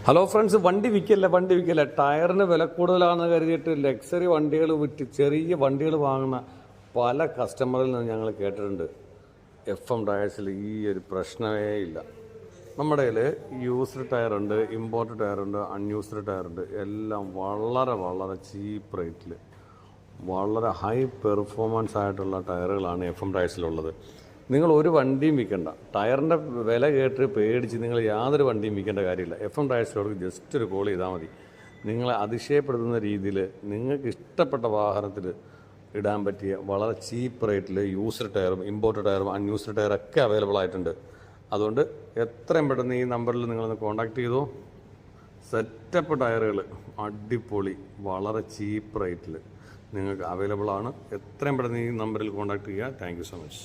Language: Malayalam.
ഹലോ ഫ്രണ്ട്സ്, വണ്ടി വിൽക്കല്ല. ടയറിന് വില കൂടുതലാണെന്ന് കരുതിയിട്ട് ലക്സറി വണ്ടികൾ വിറ്റ് ചെറിയ വണ്ടികൾ വാങ്ങുന്ന പല കസ്റ്റമറിൽ നിന്ന് ഞങ്ങൾ കേട്ടിട്ടുണ്ട്. FM ടയേഴ്സിൽ ഈ ഒരു പ്രശ്നമേ ഇല്ല. നമ്മുടെ കയ്യിൽ യൂസ്ഡ് ടയറുണ്ട്, ഇമ്പോർട്ടഡ് ടയറുണ്ട്, അൺയൂസ്ഡ് ടയറുണ്ട്. എല്ലാം വളരെ ചീപ്പ് റേറ്റിൽ വളരെ ഹൈ പെർഫോമൻസ് ആയിട്ടുള്ള ടയറുകളാണ് FM ടയേഴ്സിലുള്ളത്. നിങ്ങൾ ഒരു വണ്ടിയും വിൽക്കണ്ട. ടയറിൻ്റെ വില കേട്ട് പേടിച്ച് നിങ്ങൾ യാതൊരു വണ്ടിയും വിൽക്കേണ്ട കാര്യമില്ല. FM ടയേഴ്സിലോട് ജസ്റ്റ് ഒരു കോൾ ചെയ്താൽ മതി. നിങ്ങളെ അതിശയപ്പെടുത്തുന്ന രീതിയിൽ നിങ്ങൾക്ക് ഇഷ്ടപ്പെട്ട വാഹനത്തിൽ ഇടാൻ പറ്റിയ വളരെ ചീപ്പ് റേറ്റിൽ യൂസ്ഡ് ടയറും ഇമ്പോർട്ടഡ് ടയറും അൺയൂസ്ഡ് ടയറൊക്കെ അവൈലബിൾ ആയിട്ടുണ്ട്. അതുകൊണ്ട് എത്രയും പെട്ടെന്ന് ഈ നമ്പറിൽ നിങ്ങളൊന്ന് കോൺടാക്ട് ചെയ്തോ. സെറ്റപ്പ് ടയറുകൾ അടിപൊളി വളരെ ചീപ്പ് റേറ്റിൽ നിങ്ങൾക്ക് അവൈലബിൾ ആണ്. എത്രയും പെട്ടെന്ന് ഈ നമ്പറിൽ കോൺടാക്ട് ചെയ്യുക. Thank you so much.